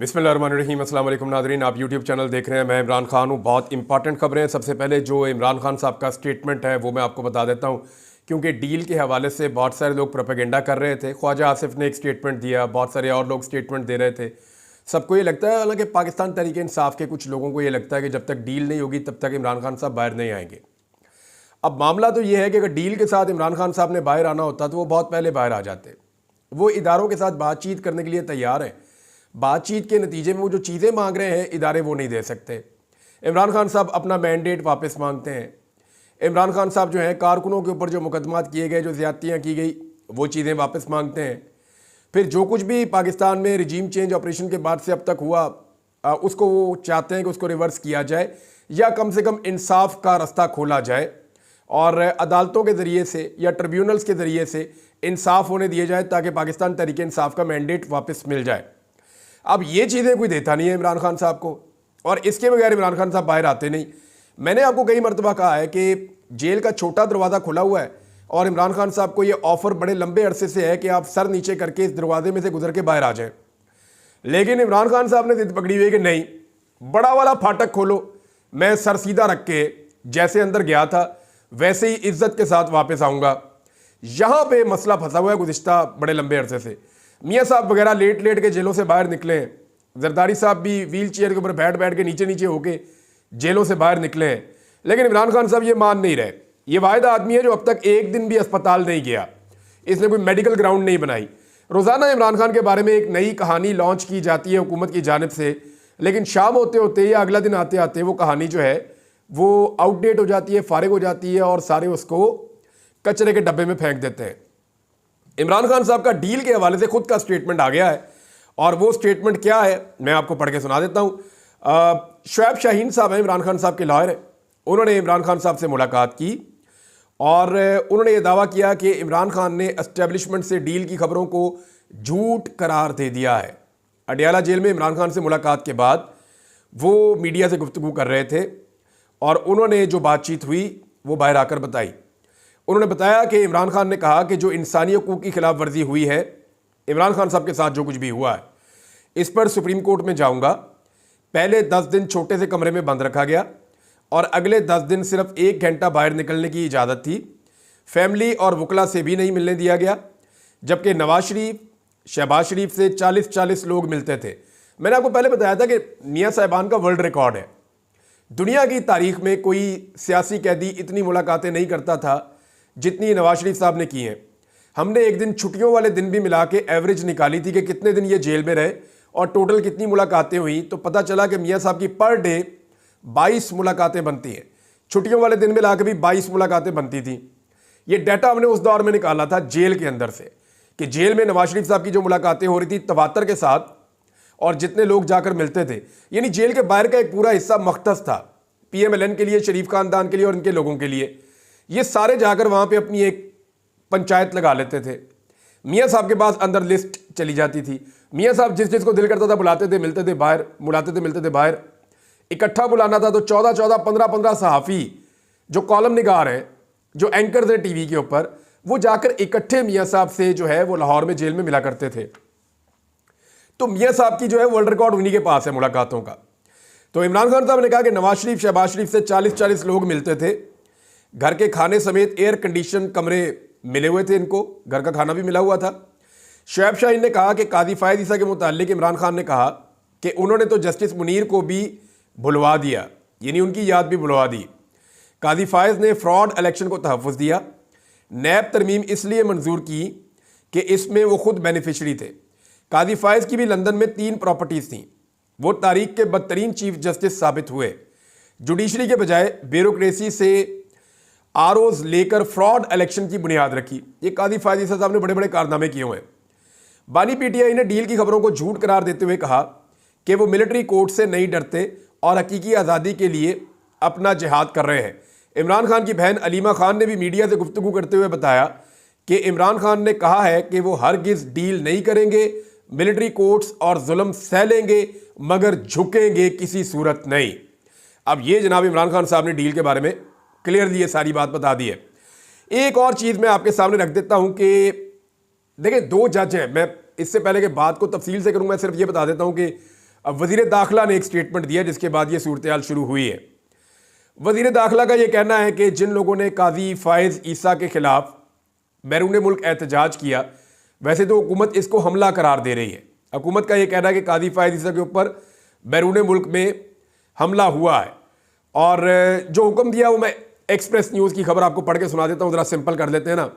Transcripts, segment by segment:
बिस्मिल्लाहिर्रहमानिर्रहीम। अस्सलाम वालेकुम नाज़रीन, आप यूट्यूब चैनल देख रहे हैं। मैं इमरान खान हूँ। बहुत इंपॉर्टेंट खबरें हैं। सबसे पहले जो इमरान खान साहब का स्टेटमेंट है वो मैं आपको बता देता हूँ, क्योंकि डील के हवाले से बहुत सारे लोग प्रोपेगेंडा कर रहे थे। ख्वाजा आसिफ ने एक स्टेटमेंट दिया, बहुत सारे और लोग स्टेटमेंट दे रहे थे। सबको ये लगता है, हालांकि पाकिस्तान तहरीक इंसाफ के कुछ लोगों को ये लगता है कि जब तक डील नहीं होगी तब तक इमरान खान साहब बाहर नहीं आएंगे। अब मामला तो ये है कि अगर डील के साथ इमरान खान साहब ने बाहर आना होता तो वो बहुत पहले बाहर आ जाते। वो इदारों के साथ बातचीत करने के लिए तैयार हैं। बातचीत के नतीजे में वो जो चीज़ें मांग रहे हैं इदारे वो नहीं दे सकते। इमरान खान साहब अपना मैंडेट वापस मांगते हैं। इमरान खान साहब जो हैं कारकुनों के ऊपर जो मुकदमात किए गए, जो ज़्यादतियाँ की गई, वो चीज़ें वापस मांगते हैं। फिर जो कुछ भी पाकिस्तान में रिजीम चेंज ऑपरेशन के बाद से अब तक हुआ उसको वो चाहते हैं कि उसको रिवर्स किया जाए या कम से कम इंसाफ का रास्ता खोला जाए और अदालतों के ज़रिए से या ट्रिब्यूनल्स के ज़रिए से इंसाफ होने दिए जाए ताकि पाकिस्तान तहरीक इंसाफ का मैंडेट वापस मिल जाए। अब ये चीज़ें कोई देता नहीं है इमरान खान साहब को, और इसके बगैर इमरान खान साहब बाहर आते नहीं। मैंने आपको कई मरतबा कहा है कि जेल का छोटा दरवाज़ा खुला हुआ है और इमरान खान साहब को ये ऑफ़र बड़े लंबे अरसे से है कि आप सर नीचे करके इस दरवाजे में से गुजर के बाहर आ जाएं। लेकिन इमरान खान साहब ने जिद पकड़ी हुई है कि नहीं, बड़ा वाला फाटक खोलो, मैं सर सीधा रख के जैसे अंदर गया था वैसे ही इज्जत के साथ वापस आऊँगा। यहाँ पे मसला फंसा हुआ है गुज़िश्ता बड़े लंबे अरसे से। मियाँ साहब वगैरह लेट लेट के जेलों से बाहर निकले हैं। जरदारी साहब भी व्हील चेयर के ऊपर बैठ बैठ के नीचे नीचे होके जेलों से बाहर निकले हैं। लेकिन इमरान खान साहब ये मान नहीं रहे। ये वाहिदा आदमी है जो अब तक एक दिन भी अस्पताल नहीं गया, इसने कोई मेडिकल ग्राउंड नहीं बनाई। रोज़ाना इमरान खान के बारे में एक नई कहानी लॉन्च की जाती है हुकूमत की जानिब से, लेकिन शाम होते होते या अगला दिन आते आते वो कहानी जो है वो आउटडेट हो जाती है, फारिग हो जाती है और सारे उसको कचरे के डब्बे में फेंक देते हैं। इमरान खान साहब का डील के हवाले से खुद का स्टेटमेंट आ गया है, और वो स्टेटमेंट क्या है मैं आपको पढ़ के सुना देता हूँ। शुएब शाहीन साहब हैं, इमरान खान साहब के लॉयर हैं। उन्होंने इमरान खान साहब से मुलाकात की और उन्होंने ये दावा किया कि इमरान खान ने एस्टेब्लिशमेंट से डील की खबरों को झूठ करार दे दिया है। अडियाला जेल में इमरान खान से मुलाकात के बाद वो मीडिया से गुफ्तगू कर रहे थे और उन्होंने जो बातचीत हुई वो बाहर आकर बताई। उन्होंने बताया कि इमरान खान ने कहा कि जो इंसानी हकूक़ की खिलाफ वर्जी हुई है, इमरान खान साहब के साथ जो कुछ भी हुआ है, इस पर सुप्रीम कोर्ट में जाऊंगा। पहले 10 दिन छोटे से कमरे में बंद रखा गया और अगले 10 दिन सिर्फ 1 घंटा बाहर निकलने की इजाज़त थी। फैमिली और वकला से भी नहीं मिलने दिया गया, जबकि नवाज शरीफ, शहबाज शरीफ से 40-40 लोग मिलते थे। मैंने आपको पहले बताया था कि मियाँ साहिबान का वर्ल्ड रिकॉर्ड है। दुनिया की तारीख में कोई सियासी कैदी इतनी मुलाकातें नहीं करता था जितनी नवाज शरीफ साहब ने की हैं। हमने एक दिन छुट्टियों वाले दिन भी मिला के एवरेज निकाली थी कि कितने दिन ये जेल में रहे और टोटल कितनी मुलाकातें हुई, तो पता चला कि मियाँ साहब की पर डे 22 मुलाकातें बनती हैं। छुट्टियों वाले दिन मिला के भी 22 मुलाकातें बनती थी। ये डाटा हमने उस दौर में निकाला था जेल के अंदर से, कि जेल में नवाज शरीफ साहब की जो मुलाकातें हो रही थी तवातर के साथ और जितने लोग जाकर मिलते थे, यानी जेल के बाहर का एक पूरा हिस्सा मख्तस था PMLN के लिए, शरीफ खानदान के लिए और इनके लोगों के लिए। ये सारे जाकर वहाँ पे अपनी एक पंचायत लगा लेते थे। मियाँ साहब के पास अंदर लिस्ट चली जाती थी। मियाँ साहब जिस जिसको दिल करता था बुलाते थे, मिलते थे बाहर, बुलाते थे मिलते थे बाहर। इकट्ठा बुलाना था तो 14-14, 15-15 सहाफ़ी जो कॉलम निगार हैं, जो एंकर्स हैं टीवी के ऊपर, वो जाकर इकट्ठे मियाँ साहब से जो है वो लाहौर में जेल में मिला करते थे। तो मियाँ साहब की जो है वर्ल्ड रिकॉर्ड उन्हीं के पास है मुलाकातों का। तो इमरान खान साहब ने कहा कि नवाज शरीफ, शहबाज शरीफ से 40-40 लोग मिलते थे। घर के खाने समेत एयर कंडीशन कमरे मिले हुए थे, इनको घर का खाना भी मिला हुआ था। शुएब शाहीन ने कहा कि काजी फायद ईसा के मुताल्लिक इमरान खान ने कहा कि उन्होंने तो जस्टिस मुनीर को भी भुलवा दिया, यानी उनकी याद भी भुलवा दी। काजी फायद ने फ्रॉड इलेक्शन को तहफ़्फ़ुज़ दिया। नैब तरमीम इसलिए मंजूर की कि इसमें वो खुद बेनिफिशरी थे। काजी फायद की भी लंदन में 3 प्रॉपर्टीज़ थीं। वो तारीख के बदतरीन चीफ जस्टिस साबित हुए। जुडिशरी के बजाय ब्यूरोक्रेसी से ROs लेकर फ्रॉड इलेक्शन की बुनियाद रखी। ये काजी फायद ईसा साहब ने बड़े बड़े कारनामे किए हुए हैं। बानी PTI ने डील की खबरों को झूठ करार देते हुए कहा कि वो मिलिट्री कोर्ट से नहीं डरते और हकीकी आज़ादी के लिए अपना जिहाद कर रहे हैं। इमरान खान की बहन अलीमा खान ने भी मीडिया से गुफ्तगू करते हुए बताया कि इमरान खान ने कहा है कि वो हरगिज़ डील नहीं करेंगे, मिलिट्री कोर्ट्स और जुल्म सह लेंगे मगर झुकेंगे किसी सूरत नहीं। अब ये जनाब इमरान खान साहब ने डील के बारे में क्लियरली ये सारी बात बता दी है। एक और चीज़ मैं आपके सामने रख देता हूं कि देखिए 2 जज हैं। मैं इससे पहले कि बात को तफसील से करूं, मैं सिर्फ ये बता देता हूं कि अब वज़ीर दाखिला ने एक स्टेटमेंट दिया जिसके बाद ये सूरत शुरू हुई है। वज़ीर दाखिला का ये कहना है कि जिन लोगों ने काजी फ़ाइज़ ईसा के ख़िलाफ़ बैरून मुल्क एहतजाज किया, वैसे तो हुकूमत इसको हमला करार दे रही है। हुकूमत का ये कहना है कि काजी फ़ाइज़ ईसा के ऊपर बैरून मुल्क में हमला हुआ है, और जो हुक्म दिया वो मैं एक्सप्रेस न्यूज़ की खबर आपको पढ़ के सुना देता हूँ। ज़रा सिंपल कर लेते हैं ना,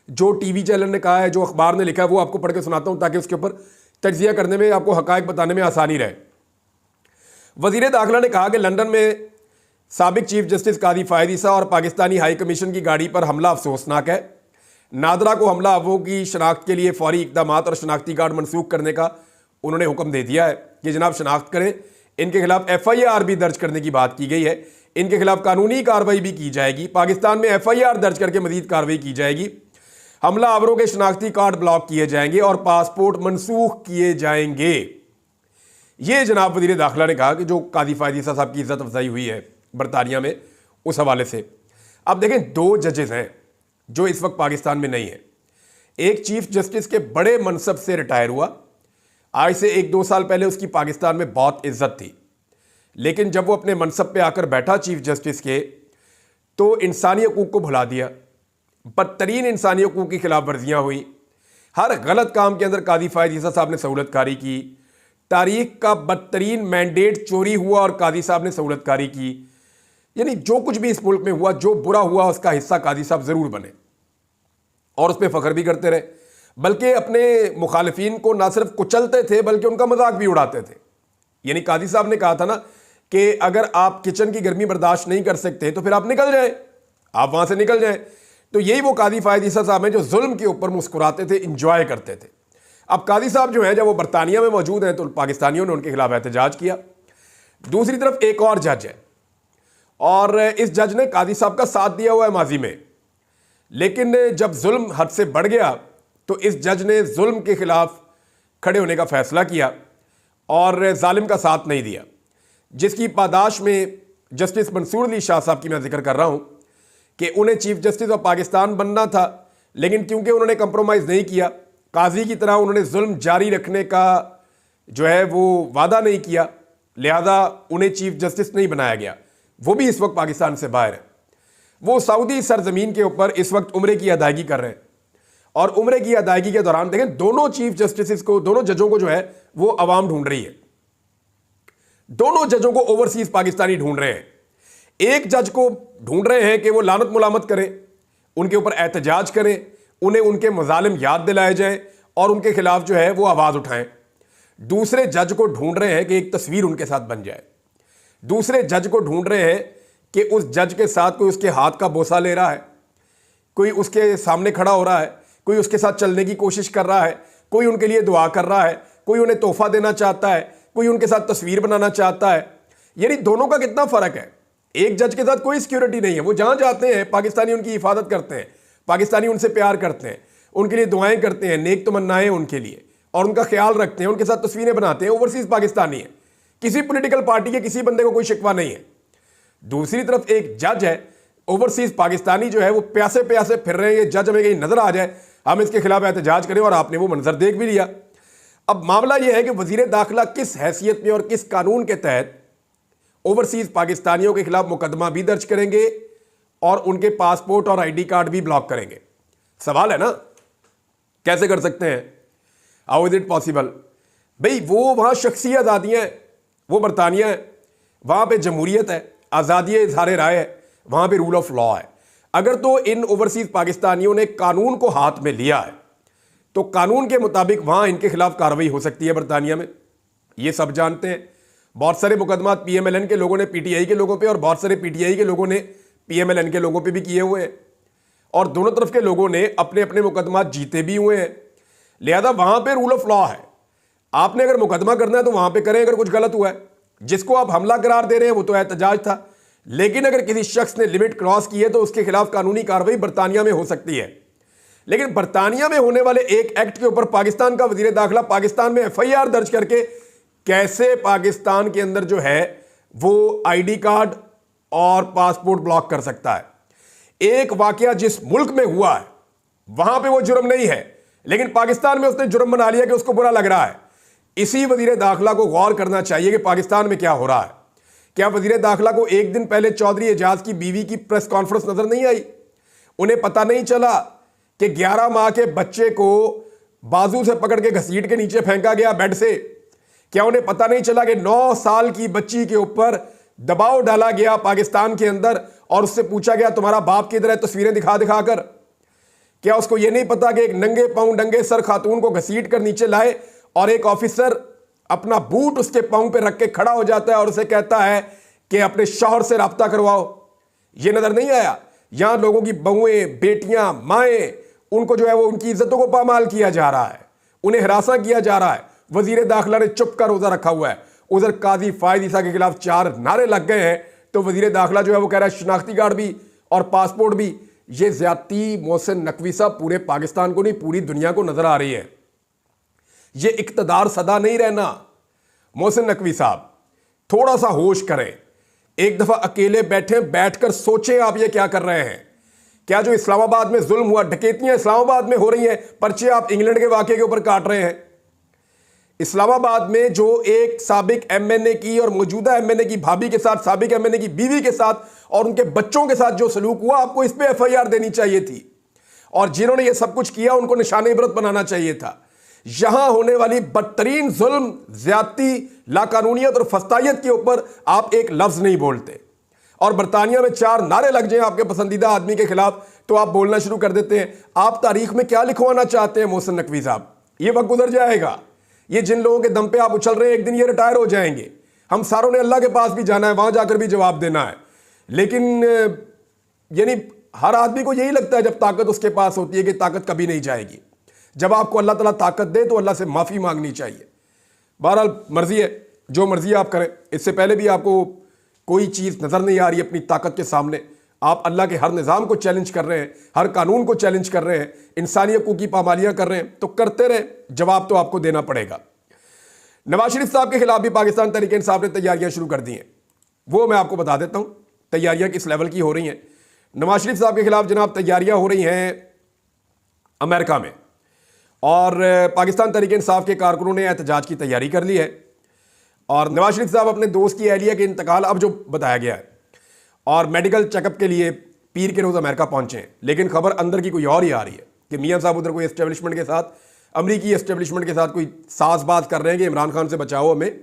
जो टीवी चैनल ने कहा है, जो अखबार ने लिखा है, वो आपको पढ़ के सुनाता हूँ ताकि उसके ऊपर तज्जिया करने में, आपको हक़ाइक़ बताने में आसानी रहे। वज़ीर दाखिला ने कहा कि लंदन में साबिक चीफ जस्टिस काजी फ़ाइज़ ईसा और पाकिस्तानी हाई कमीशन की गाड़ी पर हमला अफसोसनाक है। नादरा को हमला आवों की शनाख्त के लिए फौरी इक़दाम और शनाख्ती कार्ड मनसूख करने का उन्होंने हुक्म दे दिया है कि जनाब शनाख्त करें। इनके खिलाफ FIR भी दर्ज करने की बात की गई है। इनके खिलाफ कानूनी कार्रवाई भी की जाएगी। पाकिस्तान में FIR दर्ज करके मजीद कार्रवाई की जाएगी। हमला आवरों के शनाख्ती कार्ड ब्लॉक किए जाएंगे और पासपोर्ट मनसूख किए जाएंगे। ये जनाब वज़ीर दाखिला ने कहा कि जो काजी फ़ाइज़ ईसा साहब की इज़्ज़त अफजाई हुई है बरतानिया में, उस हवाले से। अब देखें, 2 जजेस हैं जो इस वक्त पाकिस्तान में नहीं है। एक चीफ जस्टिस के बड़े मनसब से रिटायर हुआ, आज से 1-2 साल पहले उसकी पाकिस्तान में बहुत इज्जत थी, लेकिन जब वो अपने मनसब पे आकर बैठा चीफ जस्टिस के, तो इंसानी हकूक़ को भुला दिया। बदतरीन इंसानी हकूक़ की खिलाफ वर्जियाँ हुई। हर गलत काम के अंदर काजी फ़ाइज़ ईसा साहब ने सहूलतकारी की। तारीख का बदतरीन मैंडेट चोरी हुआ और काजी साहब ने सहूलतकारी की। यानी जो कुछ भी इस मुल्क में हुआ, जो बुरा हुआ, उसका हिस्सा काजी साहब ज़रूर बने और उस पर फ़ख्र भी करते रहे। बल्कि अपने मुखालिफिन को ना सिर्फ कुचलते थे बल्कि उनका मजाक भी उड़ाते थे। यानी काजी साहब ने कहा था ना कि अगर आप किचन की गर्मी बर्दाश्त नहीं कर सकते तो फिर आप निकल जाएं, आप वहाँ से निकल जाएं। तो यही वो काजी फ़ाइज़ ईसा साहब हैं जो जुल्म के ऊपर मुस्कुराते थे, इंजॉय करते थे। अब काजी साहब जो हैं, जब वो बरतानिया में मौजूद हैं तो पाकिस्तानियों ने उनके खिलाफ एहतजाज किया। दूसरी तरफ एक और जज है और इस जज ने काजी साहब का साथ दिया हुआ है माजी में, लेकिन जब जुल्म हद से बढ़ गया तो इस जज ने जुल्म के खिलाफ खड़े होने का फैसला किया और जालिम का साथ नहीं दिया, जिसकी पादाश में जस्टिस मंसूर अली शाह साहब की मैं जिक्र कर रहा हूं कि उन्हें चीफ जस्टिस ऑफ पाकिस्तान बनना था, लेकिन क्योंकि उन्होंने कंप्रोमाइज़ नहीं किया, काजी की तरह उन्होंने जुल्म जारी रखने का जो है वो वादा नहीं किया, लिहाजा उन्हें चीफ जस्टिस नहीं बनाया गया। वो भी इस वक्त पाकिस्तान से बाहर है। वो सऊदी सरजमीन के ऊपर इस वक्त उम्रे की अदायगी कर रहे हैं और उम्रे की अदायगी के दौरान देखें, दोनों चीफ जस्टिस को, दोनों जजों को जो है वो अवाम ढूंढ रही है। दोनों जजों को ओवरसीज पाकिस्तानी ढूंढ रहे हैं। एक जज को ढूंढ रहे हैं कि वो लानत मुलामत करें, उनके ऊपर एहतजाज करें, उन्हें उनके मजालिम याद दिलाए जाए और उनके खिलाफ जो है वो आवाज़ उठाएं। दूसरे जज को ढूंढ रहे हैं कि एक तस्वीर उनके साथ बन जाए। दूसरे जज को ढूंढ रहे हैं कि उस जज के साथ कोई उसके हाथ का बोसा ले रहा है, कोई उसके सामने खड़ा हो रहा है, कोई उसके साथ चलने की कोशिश कर रहा है, कोई उनके लिए दुआ कर रहा है, कोई उन्हें तोहफा देना चाहता है, कोई उनके साथ तस्वीर बनाना चाहता है। यानी दोनों का कितना फ़र्क है। एक जज के साथ कोई सिक्योरिटी नहीं है, वो जहाँ जाते हैं पाकिस्तानी उनकी हिफाजत करते हैं, पाकिस्तानी उनसे प्यार करते हैं, उनके लिए दुआएं करते हैं, नेक तमन्नाएं उनके लिए, और उनका ख्याल रखते हैं, उनके साथ तस्वीरें बनाते हैं। ओवरसीज पाकिस्तानी है, किसी पॉलिटिकल पार्टी के किसी बंदे को कोई शिकवा नहीं है। दूसरी तरफ एक जज है ओवरसीज पाकिस्तानी जो है वो प्यासे प्यासे फिर रहे हैं, ये जज हमें कहीं नजर आ जाए, हम इसके खिलाफ एहतजाज करें, और आपने वो मंजर देख भी लिया। अब मामला यह है कि वजीर दाखिला किस हैसियत में और किस कानून के तहत ओवरसीज पाकिस्तानियों के खिलाफ मुकदमा भी दर्ज करेंगे और उनके पासपोर्ट और ID कार्ड भी ब्लॉक करेंगे। सवाल है ना, कैसे कर सकते हैं? How is it possible? भाई वो वहाँ शख्सी आज़ादियाँ हैं, वो बरतानिया है, वहाँ पे जमहूरियत है, आज़ादी इजहार राय है, वहाँ पे रूल ऑफ लॉ है। अगर तो इन ओवरसीज पाकिस्तानियों ने कानून को हाथ में लिया है तो कानून के मुताबिक वहाँ इनके खिलाफ कार्रवाई हो सकती है बरतानिया में, ये सब जानते हैं। बहुत सारे मुकदमात PMLN के लोगों ने PTI के लोगों पे और बहुत सारे PTI के लोगों ने PMLN के लोगों पे भी किए हुए हैं, और दोनों तरफ के लोगों ने अपने अपने मुकदमात जीते भी हुए हैं। लिहाजा वहाँ पे रूल ऑफ लॉ है। आपने अगर मुकदमा करना है तो वहाँ पे करें अगर कुछ गलत हुआ है। जिसको आप हमला करार दे रहे हैं वो तो एहतजाज था, लेकिन अगर किसी शख्स ने लिमिट क्रॉस की है तो उसके खिलाफ कानूनी कार्रवाई बरतानिया में हो सकती है। लेकिन बरतानिया में होने वाले एक एक्ट के ऊपर पाकिस्तान का वजीर दाखिला पाकिस्तान में FIR दर्ज करके कैसे पाकिस्तान के अंदर जो है वो ID कार्ड और पासपोर्ट ब्लॉक कर सकता है? एक वाकया जिस मुल्क में हुआ है वहां पे वो जुर्म नहीं है, लेकिन पाकिस्तान में उसने जुर्म बना लिया कि उसको बुरा लग रहा है। इसी वजीर दाखिला को गौर करना चाहिए कि पाकिस्तान में क्या हो रहा है। क्या वजीर दाखिला को एक दिन पहले चौधरी एजाज की बीवी की प्रेस कॉन्फ्रेंस नजर नहीं आई? उन्हें पता नहीं चला कि 11 माह के बच्चे को बाजू से पकड़ के घसीट के नीचे फेंका गया बेड से? क्या उन्हें पता नहीं चला कि 9 साल की बच्ची के ऊपर दबाव डाला गया पाकिस्तान के अंदर और उससे पूछा गया तुम्हारा बाप किधर है, तस्वीरें दिखा दिखा कर? क्या उसको यह नहीं पता कि एक नंगे पांव नंगे सर खातून को घसीट कर नीचे लाए और एक ऑफिसर अपना बूट उसके पांव पे रख के खड़ा हो जाता है और उसे कहता है कि अपने शौहर से राब्ता करवाओ? यह नजर नहीं आया? यहां लोगों की बहुएं, बेटियां, माएं, उनको जो है वो उनकी इज्जतों को पामाल किया जा रहा है, उन्हें हिरासा किया जा रहा है। वजीर दाखिला ने चुप का रोजा रखा हुआ है। उधर काजी फायद ईसा के खिलाफ 4 नारे लग गए हैं तो वजीर दाखिला जो है वो कह रहा है शनाख्ती कार्ड भी और पासपोर्ट भी। ये ज्यादती मोहसिन नकवी साहब पूरे पाकिस्तान को नहीं पूरी दुनिया को नजर आ रही है। ये इक्तदार सदा नहीं रहना। मोहसिन नकवी साहब थोड़ा सा होश करें, एक दफा अकेले बैठकर सोचें आप ये क्या कर रहे हैं। क्या जो इस्लामाबाद में जुल्म हुआ, डकैतियां इस्लामाबाद में हो रही हैं, पर्चे आप इंग्लैंड के वाकये के ऊपर काट रहे हैं। इस्लामाबाद में जो एक साबिक एमएनए की और मौजूदा एमएनए की भाभी के साथ, साबिक एमएनए की बीवी के साथ और उनके बच्चों के साथ जो सलूक हुआ, आपको इस पे एफआईआर देनी चाहिए थी और जिन्होंने ये सब कुछ किया उनको निशाने इबरत बनाना चाहिए था। यहां होने वाली बदतरीन जुल्म, ज्यादती, लाकानूनियत और फस्तायत के ऊपर आप एक लफ्ज नहीं बोलते और बरतानिया में 4 नारे लग जाएं आपके पसंदीदा आदमी के खिलाफ तो आप बोलना शुरू कर देते हैं। आप तारीख में क्या लिखवाना चाहते हैं मोहसिन नकवी साहब? ये वक्त गुजर जाएगा। ये जिन लोगों के दम पे आप उछल रहे हैं एक दिन ये रिटायर हो जाएंगे। हम सारों ने अल्लाह के पास भी जाना है, वहां जाकर भी जवाब देना है। लेकिन यानी हर आदमी को यही लगता है जब ताकत उसके पास होती है कि ताकत कभी नहीं जाएगी। जब आपको अल्लाह ताला ताकत दे तो अल्लाह से माफी मांगनी चाहिए। बहरहाल मर्जी है, जो मर्जी आप करें। इससे पहले भी आपको कोई चीज नजर नहीं आ रही अपनी ताकत के सामने। आप अल्लाह के हर निज़ाम को चैलेंज कर रहे हैं, हर कानून को चैलेंज कर रहे हैं, इंसानी हकूक़ की पामालियां कर रहे हैं, तो करते रहे, जवाब तो आपको देना पड़ेगा। नवाज शरीफ साहब के खिलाफ भी पाकिस्तान तहरीक इंसाफ ने तैयारियां शुरू कर दी हैं। वो मैं आपको बता देता हूं तैयारियां किस लेवल की हो रही हैं। नवाज शरीफ साहब के खिलाफ जनाब तैयारियां हो रही हैं अमेरिका में और पाकिस्तान तहरीक इंसाफ के कारकुनों ने एहतजाज की तैयारी कर ली है और नवाज शरीफ साहब अपने दोस्त की अहलिया के इंतकाल अब जो बताया गया है और मेडिकल चेकअप के लिए पीर के रोज़ अमेरिका पहुंचे हैं। लेकिन खबर अंदर की कोई और ही आ रही है कि मियां साहब उधर कोई एस्टेब्लिशमेंट के साथ, अमरीकी एस्टेब्लिशमेंट के साथ कोई साजबाज कर रहे हैं कि इमरान खान से बचाओ हमें,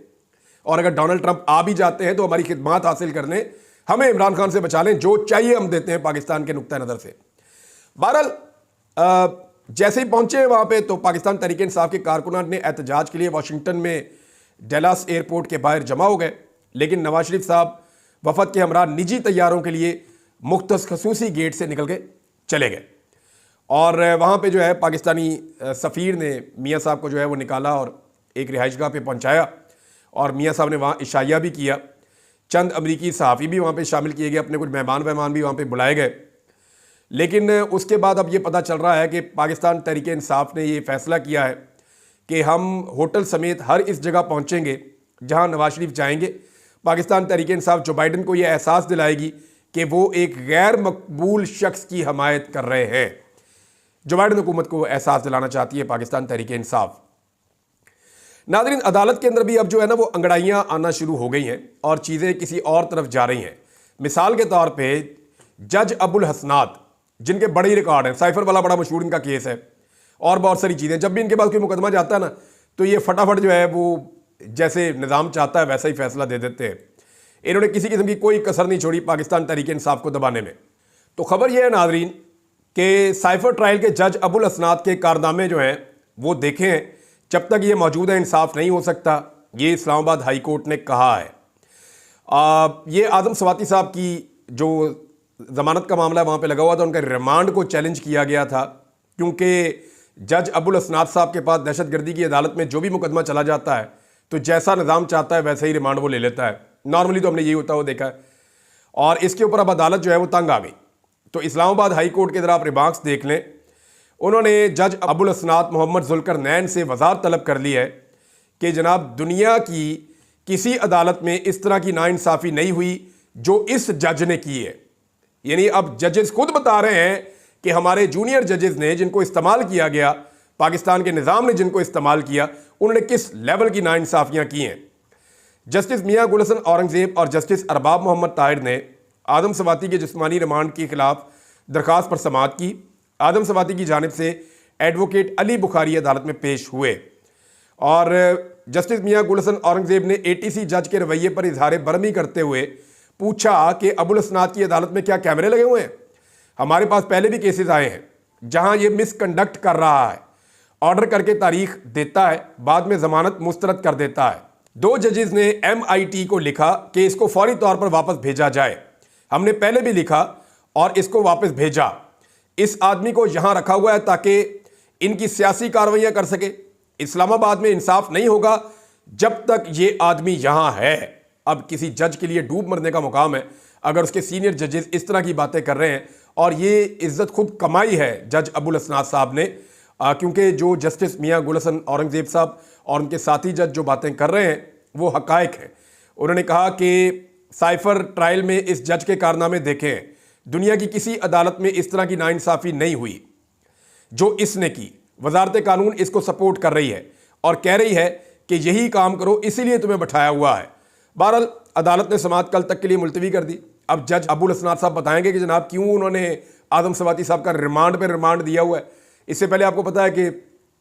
और अगर डोनाल्ड ट्रंप आ भी जाते हैं तो हमारी खिदमत हासिल करने, हमें इमरान खान से बचा लें, जो चाहिए हम देते हैं पाकिस्तान के नुक्ता नज़र से। बहरहाल जैसे ही पहुंचे हैं वहां पे तो पाकिस्तान तहरीक इंसाफ के कारकुनान ने एहतजाज के लिए वाशिंगटन में डैलास एयरपोर्ट के बाहर जमा हो गए। लेकिन नवाज शरीफ साहब वफद के हमरा निजी तैयारों के लिए मुख्तस खसूसी गेट से निकल के चले गए और वहाँ पे जो है पाकिस्तानी सफ़ीर ने मियाँ साहब को जो है वो निकाला और एक रिहाइशगाह पे पहुँचाया और मियाँ साहब ने वहाँ इशाया भी किया। चंद अमरीकी सहाफ़ी भी वहाँ पे शामिल किए गए, अपने कुछ मेहमान भी वहाँ पे बुलाए गए। लेकिन उसके बाद अब ये पता चल रहा है कि पाकिस्तान तहरीक इंसाफ ने ये फ़ैसला किया है कि हम होटल समेत हर इस जगह पहुँचेंगे जहाँ नवाज शरीफ जाएंगे। पाकिस्तान तहरीक इंसाफ जो बाइडन को यह एहसास दिलाएगी कि वो एक गैर मकबूल शख्स की हमायत कर रहे हैं। जो बाइडन हुकूमत को एहसास दिलाना चाहती है पाकिस्तान तहरीक इंसाफ। नाज़रीन, अदालत के अंदर भी अब जो है ना वो अंगड़ाइयाँ आना शुरू हो गई हैं और चीज़ें किसी और तरफ जा रही हैं। मिसाल के तौर पे जज अबुल हसनात, जिनके बड़े ही रिकॉर्ड हैं, साइफर वाला बड़ा मशहूर इनका केस है और बहुत सारी चीज़ें, जब भी इनके पास कोई मुकदमा जाता है ना तो ये फटाफट जो है वो जैसे निज़ाम चाहता है वैसा ही फैसला दे देते हैं। इन्होंने किसी किस्म की कोई कसर नहीं छोड़ी पाकिस्तान तहरीक इंसाफ को दबाने में। तो खबर यह है नाज़रीन कि साइफर ट्रायल के जज अबुल हसनात के कारनामे जो हैं वो देखें हैं। जब तक ये मौजूद है इंसाफ नहीं हो सकता, ये इस्लामाबाद हाई कोर्ट ने कहा है। ये आज़म स्वाति साहब की जो ज़मानत का मामला वहाँ पे लगा हुआ था, उनका रिमांड को चैलेंज किया गया था क्योंकि जज अबुल हसनात साहब के पास दहशतगर्दी की अदालत में जो भी मुकदमा चला जाता है तो जैसा निज़ाम चाहता है वैसे ही रिमांड वो ले लेता है। नॉर्मली तो हमने यही होता हुआ देखा है और इसके ऊपर अब अदालत जो है वो तंग आ गई। तो इस्लामाबाद हाई कोर्ट के अंदर आप रिमार्क्स देख लें, उन्होंने जज अबुल हसनात मोहम्मद जुल्करनैन से वज़ाहत तलब कर ली है कि जनाब दुनिया की किसी अदालत में इस तरह की नाइंसाफ़ी नहीं हुई जो इस जज ने की है। यानी अब जजेस खुद बता रहे हैं कि हमारे जूनियर जजेस ने, जिनको इस्तेमाल किया गया, पाकिस्तान के निज़ाम ने जिनको इस्तेमाल किया, उन्होंने किस लेवल की नाइंसाफ़ियाँ की हैं। जस्टिस मियां गुल हसन औरंगज़ेब और जस्टिस अरबाब मोहम्मद ताहिर ने आदम सवाती के जिस्मानी रिमांड के खिलाफ दरख्वास्त पर समाअत की। आदम सवाती की जानिब से एडवोकेट अली बुखारी अदालत में पेश हुए और जस्टिस मियां गुल हसन औरंगज़ेब ने ATC जज के रवैये पर इजहार बरहमी करते हुए पूछा कि अबुल हसनात की अदालत में क्या कैमरे लगे हुए हैं? हमारे पास पहले भी केसेस आए हैं जहां ये मिसकंडक्ट कर रहा है, ऑर्डर करके तारीख देता है, बाद में जमानत मुस्तरद कर देता है। 2 जजेस ने MIT को लिखा कि इसको फौरी तौर पर वापस भेजा जाए। हमने पहले भी लिखा और इसको वापस भेजा। इस आदमी को यहां रखा हुआ है ताकि इनकी सियासी कार्रवाइयां कर सके। इस्लामाबाद में इंसाफ नहीं होगा जब तक ये आदमी यहां है। अब किसी जज के लिए डूब मरने का मुकाम है अगर उसके सीनियर जजेस इस तरह की बातें कर रहे हैं, और ये इज्जत खुद कमाई है जज अबुल हसनात साहब ने, क्योंकि जो जस्टिस मियां गुल हसन औरंगज़ेब साहब और उनके साथी जज जो बातें कर रहे हैं वो हकायक हैं। उन्होंने कहा कि साइफर ट्रायल में इस जज के कारनामे देखें, दुनिया की किसी अदालत में इस तरह की नाइंसाफ़ी नहीं हुई जो इसने की। वजारत कानून इसको सपोर्ट कर रही है और कह रही है कि यही काम करो, इसीलिए तुम्हें बैठाया हुआ है। बहरहाल अदालत ने समाअत कल तक के लिए मुलतवी कर दी। अब जज अबुल हसनात साहब बताएंगे कि जनाब क्यों उन्होंने आदम सवाती साहब का रिमांड पे रिमांड दिया हुआ है। इससे पहले आपको पता है कि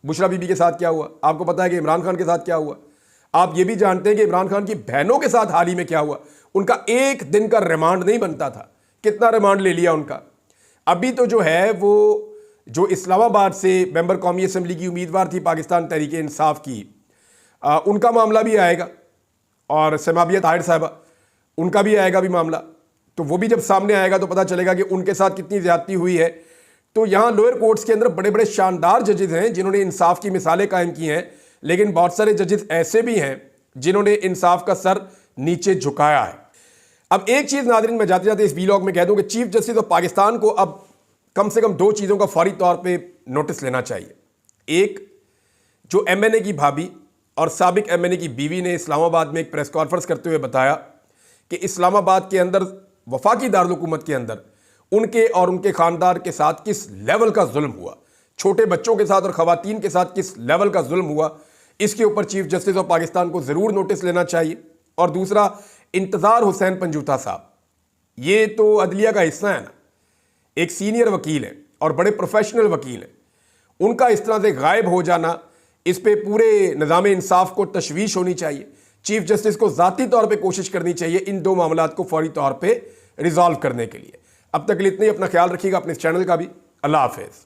बुशरा बीबी के साथ क्या हुआ, आपको पता है कि इमरान खान के साथ क्या हुआ, आप ये भी जानते हैं कि इमरान खान की बहनों के साथ हाल ही में क्या हुआ। उनका एक दिन का रिमांड नहीं बनता था, कितना रिमांड ले लिया उनका। अभी तो जो है वो जो इस्लामाबाद से मेंबर कौमी असम्बली की उम्मीदवार थी पाकिस्तान तहरीक इंसाफ की, उनका मामला भी आएगा, और समाबिया ताहिर साहबा उनका भी आएगा भी मामला। तो वो भी जब सामने आएगा तो पता चलेगा कि उनके साथ कितनी ज्यादती हुई है। तो यहाँ लोअर कोर्ट्स के अंदर बड़े बड़े शानदार जजेस हैं जिन्होंने इंसाफ की मिसालें कायम की हैं, लेकिन बहुत सारे जजेस ऐसे भी हैं जिन्होंने इंसाफ का सर नीचे झुकाया है। अब एक चीज़ नाज़रीन मैं जाते जाते इस वीलॉग में कह दूं कि चीफ जस्टिस ऑफ पाकिस्तान को अब कम से कम 2 चीज़ों का फौरी तौर पे नोटिस लेना चाहिए। एक, जो MNA की भाभी और साबिक MNA की बीवी ने इस्लामाबाद में एक प्रेस कॉन्फ्रेंस करते हुए बताया कि इस्लामाबाद के अंदर वफाकी दारुल हुकूमत के अंदर उनके और उनके ख़ानदान के साथ किस लेवल का जुल्म हुआ, छोटे बच्चों के साथ और ख़वातीन के साथ किस लेवल का जुल्म हुआ, इसके ऊपर चीफ जस्टिस ऑफ पाकिस्तान को ज़रूर नोटिस लेना चाहिए। और दूसरा, इंतज़ार हुसैन पंजूता साहब, ये तो अदलिया का हिस्सा है ना, एक सीनियर वकील है और बड़े प्रोफेशनल वकील हैं, उनका इस तरह से गायब हो जाना, इस पे पूरे निज़ाम इंसाफ को तशवीश होनी चाहिए। चीफ जस्टिस को ज़ाती तौर पे कोशिश करनी चाहिए इन 2 मामलात को फौरी तौर पे रिजॉल्व करने के लिए। अब तक के लिए इतना ही। अपना ख्याल रखिएगा, अपने इस चैनल का भी। अल्लाह हाफिज़।